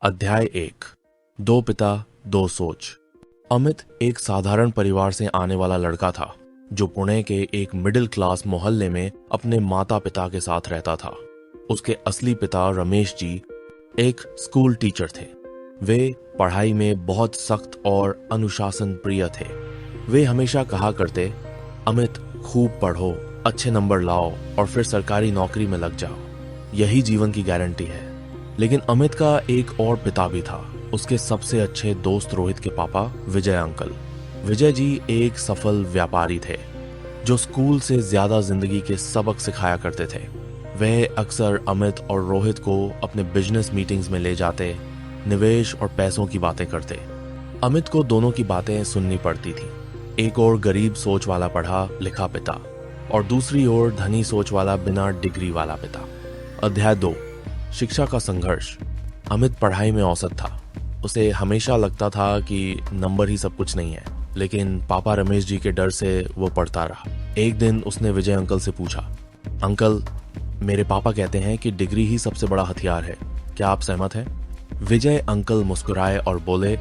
अध्याय 1। दो पिता दो सोच। अमित एक साधारण परिवार से आने वाला लड़का था जो पुणे के एक मिडिल क्लास मोहल्ले में अपने माता पिता के साथ रहता था। उसके असली पिता रमेश जी एक स्कूल टीचर थे। वे पढ़ाई में बहुत सख्त और अनुशासन प्रिय थे। वे हमेशा कहा करते, अमित खूब पढ़ो, अच्छे नंबर लाओ और फिर सरकारी नौकरी में लग जाओ, यही जीवन की गारंटी है। लेकिन अमित का एक और पिता भी था, उसके सबसे अच्छे दोस्त रोहित के पापा विजय अंकल। विजय जी एक सफल व्यापारी थे जो स्कूल से ज्यादा जिंदगी के सबक सिखाया करते थे। वह अक्सर अमित और रोहित को अपने बिजनेस मीटिंग्स में ले जाते, निवेश और पैसों की बातें करते। अमित को दोनों की बातें सुननी पड़ती थी। एक और गरीब सोच वाला पढ़ा लिखा पिता और दूसरी ओर धनी सोच वाला बिना डिग्री वाला पिता। अध्याय 2। शिक्षा का संघर्ष। अमित पढ़ाई में औसत था। उसे हमेशा लगता था कि नंबर ही सब कुछ नहीं है, लेकिन पापा रमेश जी के डर से वो पढ़ता रहा। एक दिन उसने विजय अंकल से पूछा, अंकल, मेरे पापा कहते हैं कि डिग्री ही सबसे बड़ा हथियार है, क्या आप सहमत हैं? विजय अंकल मुस्कुराए और बोले,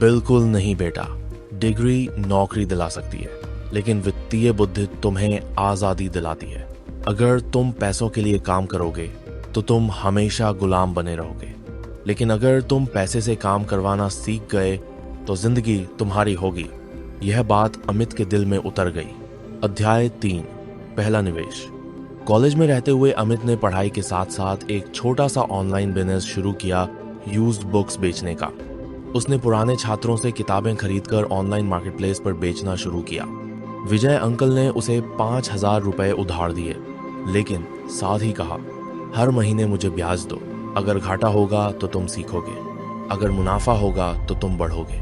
बिल्कुल नहीं बेटा, डिग्री नौकरी दिला सकती है, लेकिन वित्तीय बुद्धि तुम्हें आजादी दिलाती है। अगर तुम पैसों के लिए काम करोगे तो तुम हमेशा गुलाम बने रहोगे, लेकिन अगर तुम पैसे से काम करवाना सीख गए तो जिंदगी तुम्हारी होगी। यह बात अमित के दिल में उतर गई। अध्याय 3। पहला निवेश। कॉलेज में रहते हुए अमित ने पढ़ाई के साथ साथ एक छोटा सा ऑनलाइन बिजनेस शुरू किया, यूज्ड बुक्स बेचने का। उसने पुराने छात्रों से किताबें खरीदकर ऑनलाइन मार्केटप्लेस पर बेचना शुरू किया। विजय अंकल ने उसे 5,000 रुपए उधार दिए, लेकिन साथ ही कहा, हर महीने मुझे ब्याज दो। अगर घाटा होगा तो तुम सीखोगे, अगर मुनाफा होगा तो तुम बढ़ोगे।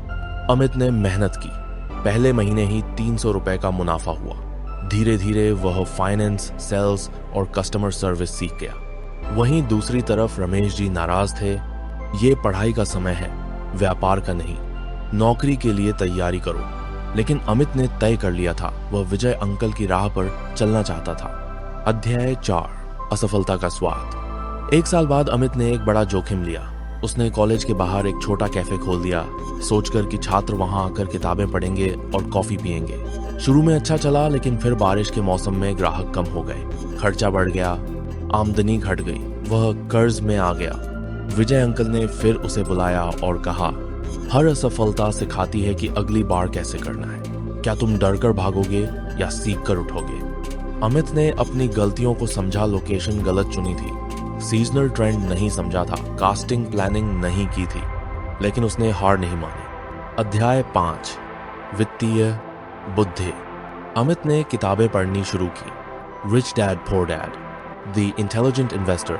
अमित ने मेहनत की। पहले महीने ही 300 रुपए का मुनाफा हुआ। धीरे धीरे वह फाइनेंस, सेल्स और कस्टमर सर्विस सीख गया। वहीं दूसरी तरफ रमेश जी नाराज थे। ये पढ़ाई का समय है, व्यापार का नहीं। नौकरी के लिए तैयारी करो। लेकिन अमित ने तय कर लिया था, वह विजय अंकल की राह पर चलना चाहता था। अध्याय 4। असफलता का स्वाद। एक साल बाद अमित ने एक बड़ा जोखिम लिया। उसने कॉलेज के बाहर एक छोटा कैफे खोल दिया, सोचकर कि छात्र वहां आकर किताबें पढ़ेंगे और कॉफी पिएंगे। शुरू में अच्छा चला, लेकिन फिर बारिश के मौसम में ग्राहक कम हो गए, खर्चा बढ़ गया, आमदनी घट गई, वह कर्ज में आ गया। विजय अंकल ने फिर उसे बुलाया और कहा, हर असफलता सिखाती है कि अगली बार कैसे करना है। क्या तुम डर कर भागोगे या सीख कर उठोगे? अमित ने अपनी गलतियों को समझा। लोकेशन गलत चुनी थी, सीजनल ट्रेंड नहीं समझा था, कास्टिंग प्लानिंग नहीं की थी, लेकिन उसने हार नहीं मानी। अध्याय 5। वित्तीय बुद्धि। अमित ने किताबें पढ़नी शुरू की। Rich dad poor dad, the intelligent investor,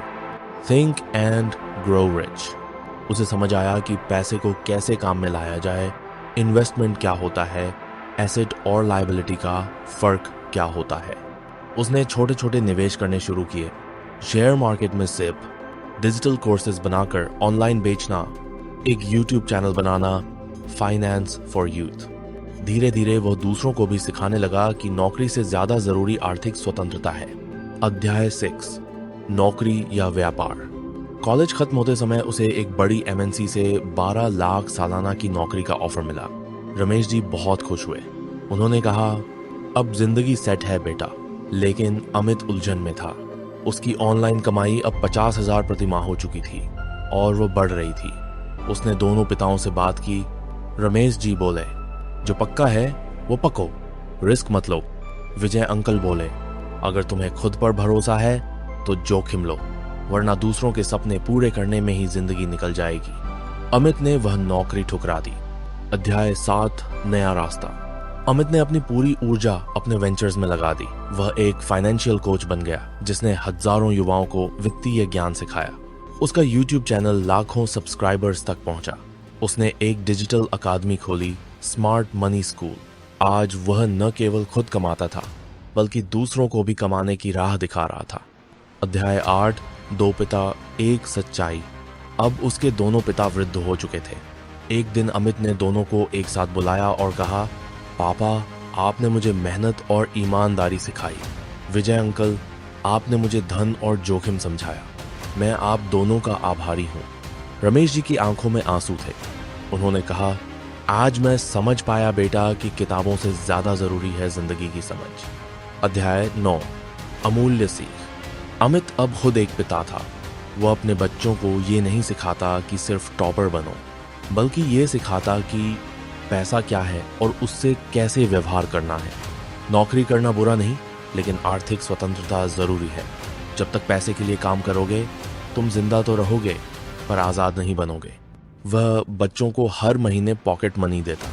think and grow rich. उसे समझ आया कि पैसे को कैसे काम में लाया जाए, इन्वेस्टमेंट क्या होता है, एसेट और लायबिलिटी का फर्क क्या होता है। उसने छोटे छोटे निवेश करने शुरू किए, शेयर मार्केट में सिप, डिजिटल कोर्सेज बनाकर ऑनलाइन बेचना, एक YouTube channel banana, finance for youth. धीरे धीरे वह दूसरों को भी सिखाने लगा कि नौकरी से ज्यादा जरूरी आर्थिक स्वतंत्रता है। अध्याय 6। नौकरी या व्यापार। कॉलेज खत्म होते समय उसे एक बड़ी एमएनसी से 12 लाख सालाना की नौकरी का ऑफर मिला। रमेश जी बहुत खुश हुए। उन्होंने कहा, अब जिंदगी सेट है बेटा। लेकिन अमित उलझन में था। उसकी ऑनलाइन कमाई अब 50,000 प्रति माह हो चुकी थी और वो बढ़ रही थी। उसने दोनों पिताओं से बात की। रमेश जी बोले, जो पक्का है वो पको, रिस्क मत लो। विजय अंकल बोले, अगर तुम्हें खुद पर भरोसा है तो जोखिम लो, वरना दूसरों के सपने पूरे करने में ही जिंदगी निकल जाएगी। अमित ने वह नौकरी ठुकरा दी। अध्याय 7। नया रास्ता। अमित ने अपनी पूरी ऊर्जा अपने वेंचर्स में लगा दी। वह एक फाइनेंशियल कोच बन गया जिसने हजारों युवाओं को वित्तीय ज्ञान सिखाया। उसका यूट्यूब चैनल लाखों सब्सक्राइबर्स तक पहुंचा। उसने एक डिजिटल अकादमी खोली, स्मार्ट मनी स्कूल। आज वह न केवल खुद कमाता था, बल्कि दूसरों को भी कमाने की राह दिखा रहा था। अध्याय 8। दो पिता एक सच्चाई। अब उसके दोनों पिता वृद्ध हो चुके थे। एक दिन अमित ने दोनों को एक साथ बुलाया और कहा, पापा, आपने मुझे मेहनत और ईमानदारी सिखाई। विजय अंकल, आपने मुझे धन और जोखिम समझाया। मैं आप दोनों का आभारी हूँ। रमेश जी की आंखों में आंसू थे। उन्होंने कहा, आज मैं समझ पाया बेटा कि किताबों से ज्यादा जरूरी है जिंदगी की समझ। अध्याय 9, अमूल्य सीख। अमित अब खुद एक पिता था। वो अपने बच्चों को ये नहीं सिखाता कि सिर्फ टॉपर बनो, बल्कि ये सिखाता कि पैसा क्या है और उससे कैसे व्यवहार करना है। नौकरी करना बुरा नहीं, लेकिन आर्थिक स्वतंत्रता जरूरी है। जब तक पैसे के लिए काम करोगे तुम जिंदा तो रहोगे, पर आजाद नहीं बनोगे। वह बच्चों को हर महीने पॉकेट मनी देता,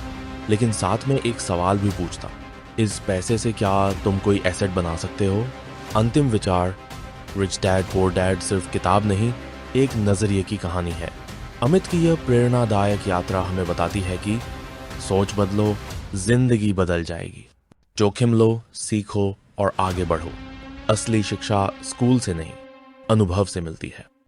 लेकिन साथ में एक सवाल भी पूछता, इस पैसे से क्या तुम कोई एसेट बना सकते हो? अंतिम विचार, रिच डैड पुअर डैड सिर्फ किताब नहीं, एक नजरिए की कहानी है। अमित की यह प्रेरणादायक यात्रा हमें बताती है कि सोच बदलो, जिंदगी बदल जाएगी। जोखिम लो, सीखो और आगे बढ़ो। असली शिक्षा स्कूल से नहीं, अनुभव से मिलती है।